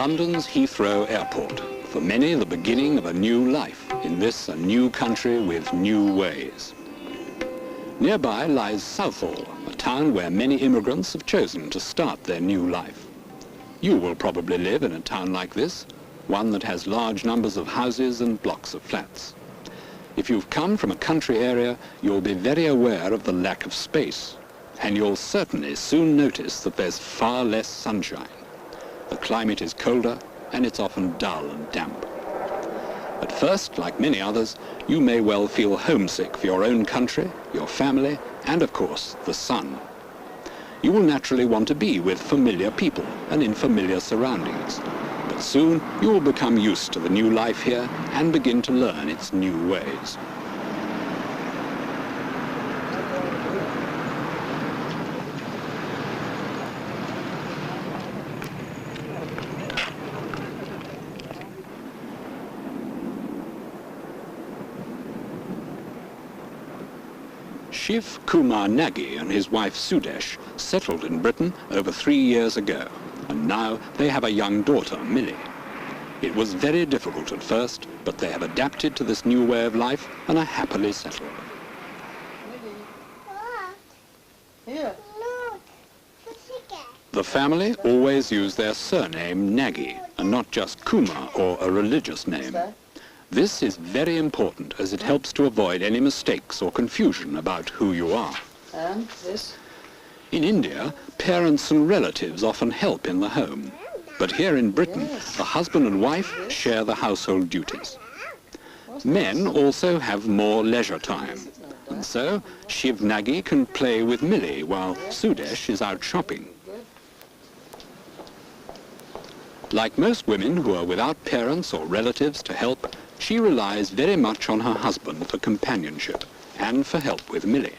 London's Heathrow Airport. For many, the beginning of a new life in this, a new country with new ways. Nearby lies Southall, a town where many immigrants have chosen to start their new life. You will probably live in a town like this, one that has large numbers of houses and blocks of flats. If you've come from a country area, you'll be very aware of the lack of space, and you'll certainly soon notice that there's far less sunshine. The climate is colder, and it's often dull and damp. At first, like many others, you may well feel homesick for your own country, your family, and of course, the sun. You will naturally want to be with familiar people and in familiar surroundings. But soon, you will become used to the new life here and begin to learn its new ways. Shiv Nagy and his wife Sudesh settled in Britain over 3 years ago, and now they have a young daughter, Millie. It was very difficult at first, but they have adapted to this new way of life and are happily settled. The family always use their surname Nagy, and not just Kumar or a religious name. This is very important as it helps to avoid any mistakes or confusion about who you are. And this? In India, parents and relatives often help in the home. But here in Britain, the husband and wife share the household duties. Men also have more leisure time. And so, Shiv Nagy can play with Millie while Sudesh is out shopping. Like most women who are without parents or relatives to help, she relies very much on her husband for companionship and for help with Millie.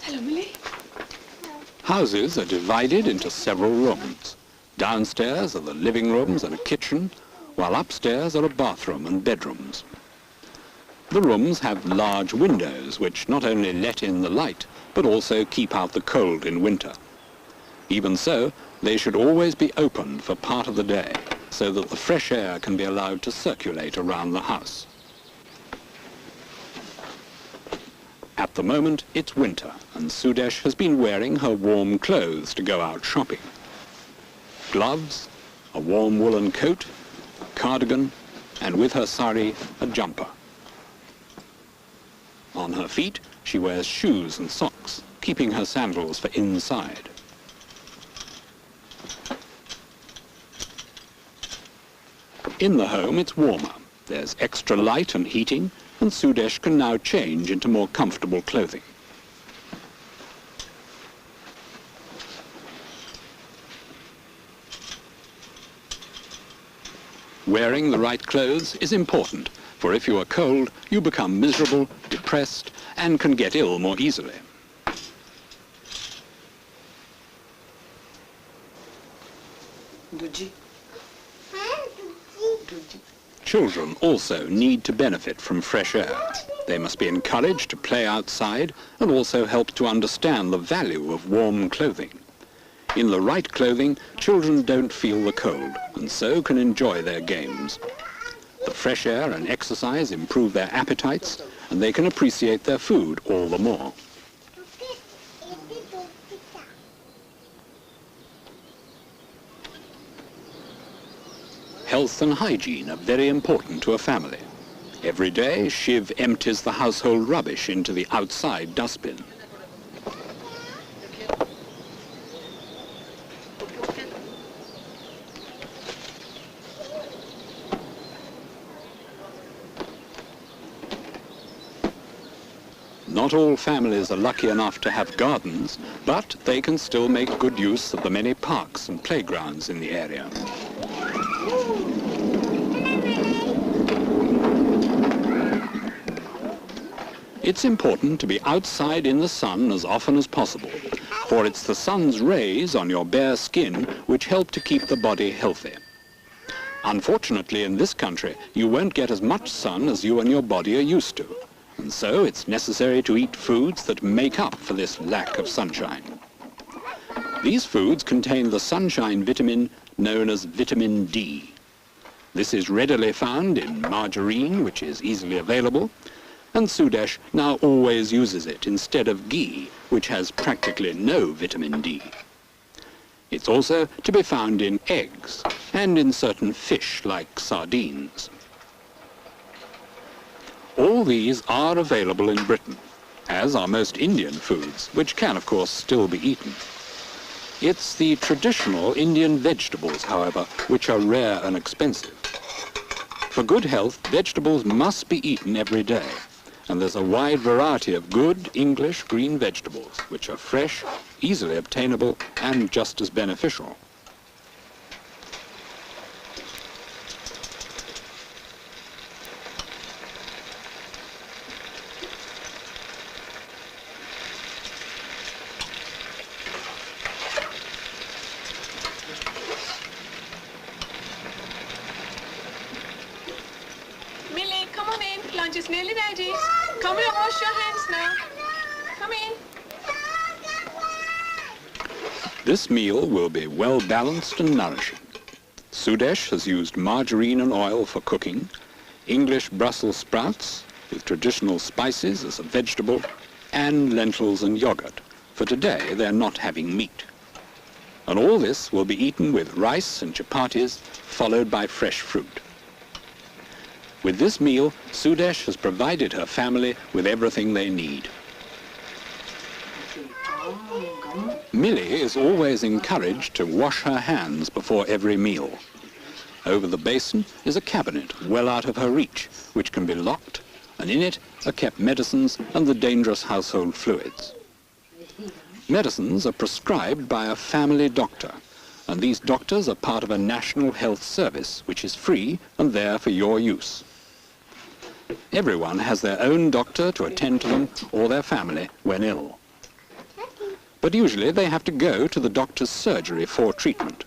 Hello, Millie. Houses are divided into several rooms. Downstairs are the living rooms and a kitchen, while upstairs are a bathroom and bedrooms. The rooms have large windows which not only let in the light, but also keep out the cold in winter. Even so, they should always be opened for part of the day, so that the fresh air can be allowed to circulate around the house. At the moment, it's winter, and Sudesh has been wearing her warm clothes to go out shopping. Gloves, a warm woolen coat, a cardigan, and with her sari, a jumper. On her feet, she wears shoes and socks, keeping her sandals for inside. In the home, it's warmer. There's extra light and heating, and Sudesh can now change into more comfortable clothing. Wearing the right clothes is important, for if you are cold, you become miserable, depressed, and can get ill more easily. Children also need to benefit from fresh air. They must be encouraged to play outside and also help to understand the value of warm clothing. In the right clothing, children don't feel the cold and so can enjoy their games. The fresh air and exercise improve their appetites and they can appreciate their food all the more. Health and hygiene are very important to a family. Every day, Shiv empties the household rubbish into the outside dustbin. Not all families are lucky enough to have gardens, but they can still make good use of the many parks and playgrounds in the area. It's important to be outside in the sun as often as possible, for it's the sun's rays on your bare skin which help to keep the body healthy. Unfortunately, in this country, you won't get as much sun as you and your body are used to, and so it's necessary to eat foods that make up for this lack of sunshine. These foods contain the sunshine vitamin known as vitamin D. This is readily found in margarine, which is easily available, and Sudesh now always uses it instead of ghee, which has practically no vitamin D. It's also to be found in eggs and in certain fish like sardines. All these are available in Britain, as are most Indian foods, which can of course still be eaten. It's the traditional Indian vegetables, however, which are rare and expensive. For good health, vegetables must be eaten every day, and there's a wide variety of good English green vegetables, which are fresh, easily obtainable, and just as beneficial. Millie, come on in. Lunch is nearly ready. Come and wash your hands now. Come in. This meal will be well balanced and nourishing. Sudesh has used margarine and oil for cooking, English Brussels sprouts with traditional spices as a vegetable, and lentils and yogurt. For today, they're not having meat. And all this will be eaten with rice and chapatis, followed by fresh fruit. With this meal, Sudesh has provided her family with everything they need. Millie is always encouraged to wash her hands before every meal. Over the basin is a cabinet well out of her reach, which can be locked, and in it are kept medicines and the dangerous household fluids. Medicines are prescribed by a family doctor, and these doctors are part of a national health service, which is free and there for your use. Everyone has their own doctor to attend to them or their family when ill. But usually they have to go to the doctor's surgery for treatment.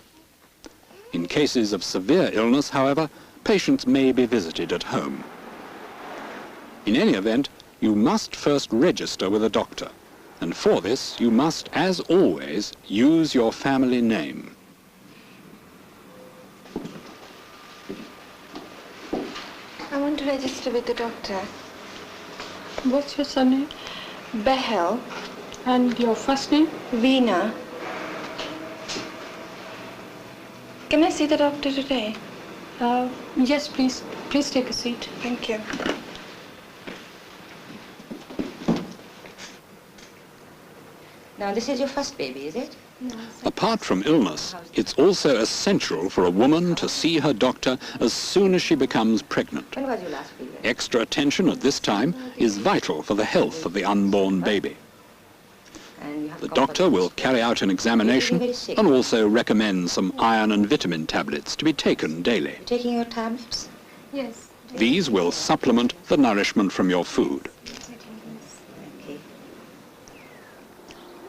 In cases of severe illness, however, patients may be visited at home. In any event, you must first register with a doctor, and for this you must, as always, use your family name. I want to register with the doctor. What's your surname? Behel. And your first name? Veena. Can I see the doctor today? Yes, please. Please take a seat. Thank you. Now, this is your first baby, is it? Apart from illness, it's also essential for a woman to see her doctor as soon as she becomes pregnant. When was your last period? Extra attention at this time is vital for the health of the unborn baby. And you have The come doctor for will this. carry out an examination and also recommend some iron and vitamin tablets to be taken daily. You taking your tablets? Yes. These will supplement the nourishment from your food. Okay.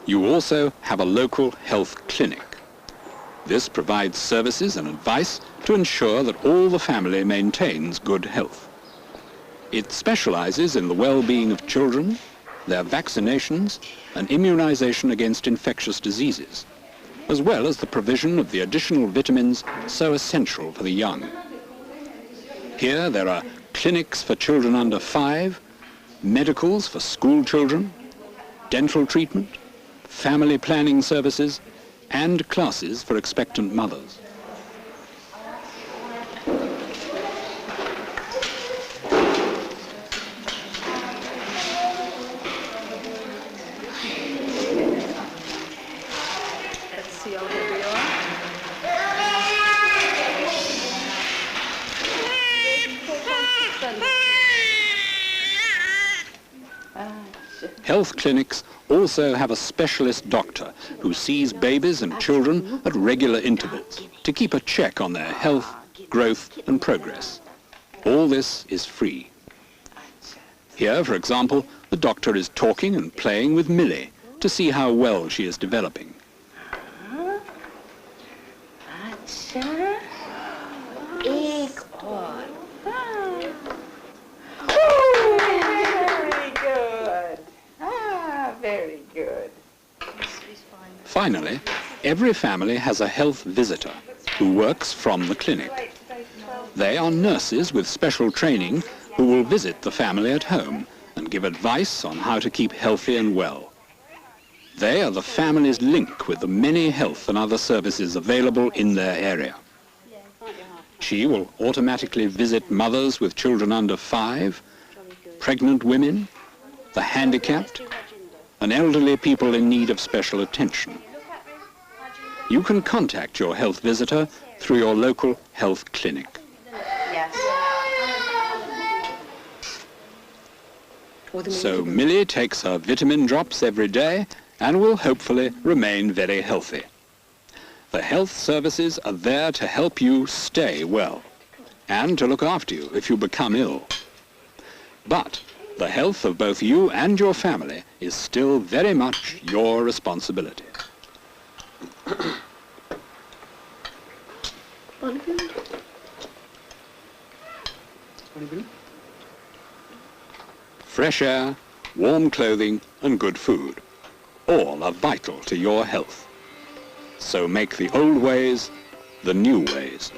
You also have a local health clinic. This provides services and advice to ensure that all the family maintains good health. It specializes in the well-being of children, their vaccinations, and immunization against infectious diseases, as well as the provision of the additional vitamins so essential for the young. Here there are clinics for children under 5, medicals for school children, dental treatment, family planning services, and classes for expectant mothers. Let's see how good we are. Health clinics also have a specialist doctor who sees babies and children at regular intervals to keep a check on their health, growth and progress. All this is free. Here, for example, the doctor is talking and playing with Millie to see how well she is developing. Acha. A Finally, every family has a health visitor who works from the clinic. They are nurses with special training who will visit the family at home and give advice on how to keep healthy and well. They are the family's link with the many health and other services available in their area. She will automatically visit mothers with children under 5, pregnant women, the handicapped, and elderly people in need of special attention. You can contact your health visitor through your local health clinic. So Millie takes her vitamin drops every day and will hopefully remain very healthy. The health services are there to help you stay well and to look after you if you become ill. But the health of both you and your family is still very much your responsibility. Fresh air, warm clothing and good food, all are vital to your health. So make the old ways the new ways.